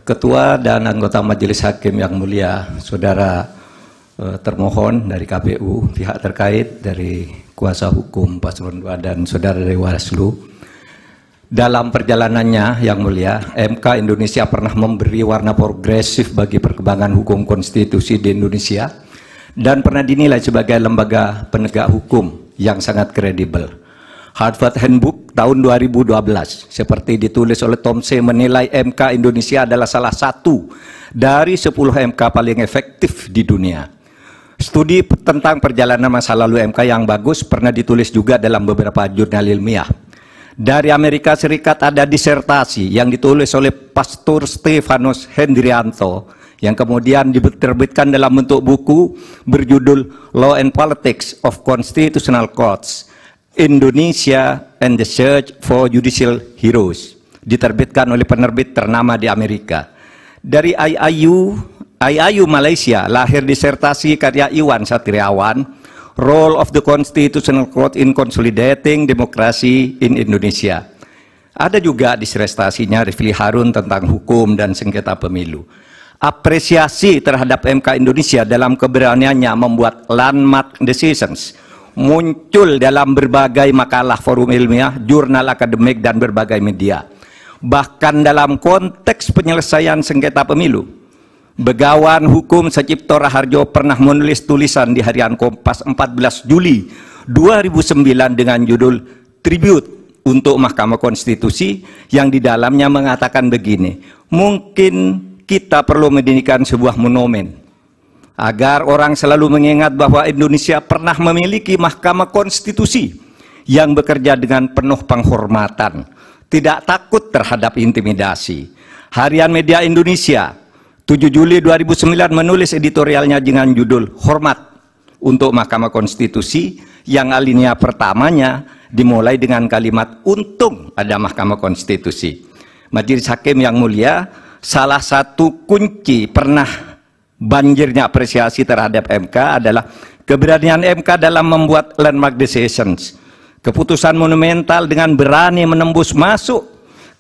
Ketua dan anggota Majelis Hakim yang mulia, saudara termohon dari KPU, pihak terkait dari kuasa hukum Paslon 2 dan saudara dari Bawaslu. Dalam perjalanannya yang mulia, MK Indonesia pernah memberi warna progresif bagi perkembangan hukum konstitusi di Indonesia dan pernah dinilai sebagai lembaga penegak hukum yang sangat kredibel. Harvard Handbook tahun 2012 seperti ditulis oleh Tom C. menilai MK Indonesia adalah salah satu dari 10 MK paling efektif di dunia. Studi tentang perjalanan masa lalu MK yang bagus pernah ditulis juga dalam beberapa jurnal ilmiah. Dari Amerika Serikat ada disertasi yang ditulis oleh Pastor Stefanus Hendrianto yang kemudian diterbitkan dalam bentuk buku berjudul Law and Politics of Constitutional Courts, Indonesia and the Search for Judicial Heroes, diterbitkan oleh penerbit ternama di Amerika. Dari IAIU Malaysia lahir disertasi karya Iwan Satriawan, Role of the Constitutional Court in Consolidating Democracy in Indonesia. Ada juga disertasinya Rifli Harun tentang hukum dan sengketa pemilu. Apresiasi terhadap MK Indonesia dalam keberaniannya membuat landmark decisions muncul dalam berbagai makalah forum ilmiah, jurnal akademik, dan berbagai media. Bahkan dalam konteks penyelesaian sengketa pemilu, Begawan Hukum Sacipto Raharjo pernah menulis tulisan di harian Kompas 14 Juli 2009 dengan judul Tribute untuk Mahkamah Konstitusi yang di dalamnya mengatakan begini, mungkin kita perlu mendirikan sebuah monumen agar orang selalu mengingat bahwa Indonesia pernah memiliki Mahkamah Konstitusi yang bekerja dengan penuh penghormatan, tidak takut terhadap intimidasi. Harian Media Indonesia 7 Juli 2009 menulis editorialnya dengan judul Hormat untuk Mahkamah Konstitusi yang alinea pertamanya dimulai dengan kalimat untung ada Mahkamah Konstitusi. Majelis Hakim yang mulia, salah satu kunci pernah banjirnya apresiasi terhadap MK adalah keberanian MK dalam membuat landmark decisions. Keputusan monumental dengan berani menembus masuk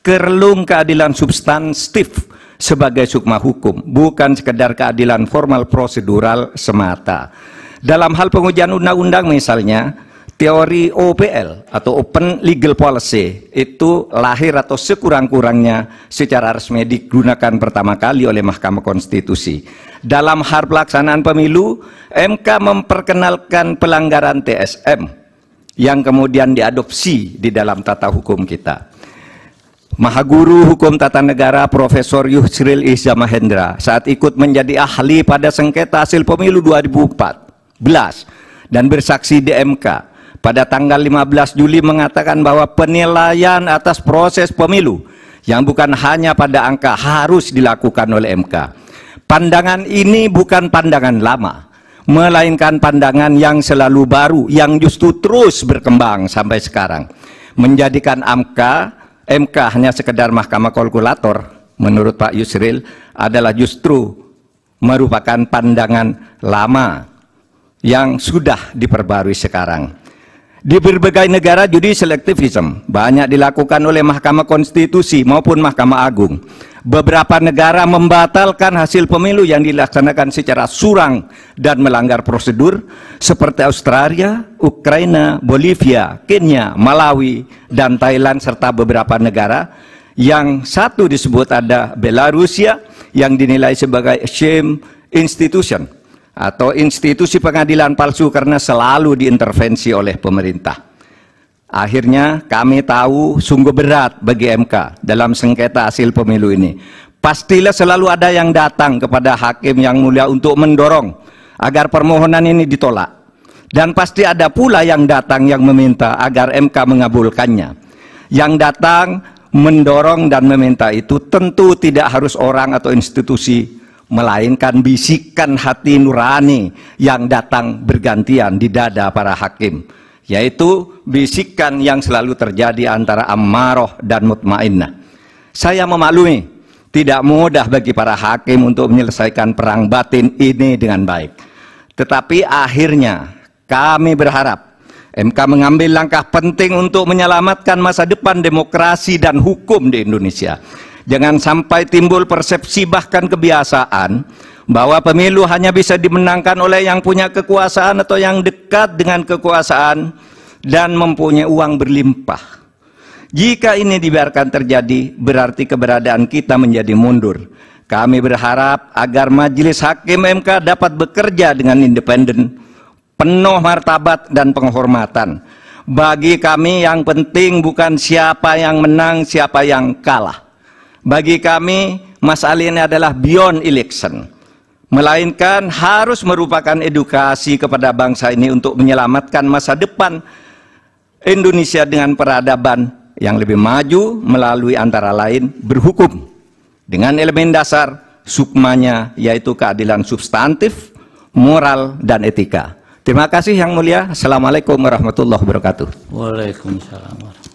ke relung keadilan substantif sebagai sukma hukum, bukan sekedar keadilan formal prosedural semata. Dalam hal pengujian undang-undang misalnya, teori OPL atau Open Legal Policy itu lahir atau sekurang-kurangnya secara resmi digunakan pertama kali oleh Mahkamah Konstitusi. Dalam hal pelaksanaan pemilu, MK memperkenalkan pelanggaran TSM yang kemudian diadopsi di dalam tata hukum kita. Mahaguru Hukum Tata Negara Profesor Yusril Iza Mahendra saat ikut menjadi ahli pada sengketa hasil pemilu 2014 dan bersaksi di MK pada tanggal 15 Juli mengatakan bahwa penilaian atas proses pemilu yang bukan hanya pada angka harus dilakukan oleh MK. Pandangan ini bukan pandangan lama, melainkan pandangan yang selalu baru, yang justru terus berkembang sampai sekarang. Menjadikan MK hanya sekedar mahkamah kalkulator, menurut Pak Yusril, adalah justru merupakan pandangan lama yang sudah diperbarui sekarang. Di berbagai negara judicial activism banyak dilakukan oleh Mahkamah Konstitusi maupun Mahkamah Agung. Beberapa negara membatalkan hasil pemilu yang dilaksanakan secara curang dan melanggar prosedur seperti Australia, Ukraina, Bolivia, Kenya, Malawi, dan Thailand serta beberapa negara yang satu disebut ada Belarusia yang dinilai sebagai shame institution atau institusi pengadilan palsu karena selalu diintervensi oleh pemerintah. Akhirnya kami tahu sungguh berat bagi MK dalam sengketa hasil pemilu ini. Pastilah selalu ada yang datang kepada hakim yang mulia untuk mendorong agar permohonan ini ditolak. Dan pasti ada pula yang datang yang meminta agar MK mengabulkannya. Yang datang mendorong dan meminta itu tentu tidak harus orang atau institusi, melainkan bisikan hati nurani yang datang bergantian di dada para hakim, yaitu bisikan yang selalu terjadi antara ammaroh dan mutmainnah. Saya memaklumi tidak mudah bagi para hakim untuk menyelesaikan perang batin ini dengan baik. Tetapi akhirnya kami berharap MK mengambil langkah penting untuk menyelamatkan masa depan demokrasi dan hukum di Indonesia. Jangan sampai timbul persepsi bahkan kebiasaan bahwa pemilu hanya bisa dimenangkan oleh yang punya kekuasaan atau yang dekat dengan kekuasaan dan mempunyai uang berlimpah. Jika ini dibiarkan terjadi, berarti keberadaan kita menjadi mundur. Kami berharap agar Majelis Hakim MK dapat bekerja dengan independen, penuh martabat dan penghormatan. Bagi kami yang penting bukan siapa yang menang, siapa yang kalah. Bagi kami, masalah ini adalah beyond election, melainkan harus merupakan edukasi kepada bangsa ini untuk menyelamatkan masa depan Indonesia dengan peradaban yang lebih maju melalui antara lain berhukum dengan elemen dasar sukmanya, yaitu keadilan substantif, moral, dan etika. Terima kasih Yang Mulia. Assalamualaikum warahmatullahi wabarakatuh. Waalaikumsalam.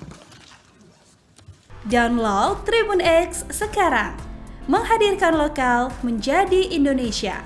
Download Tribun X sekarang. Menghadirkan lokal menjadi Indonesia.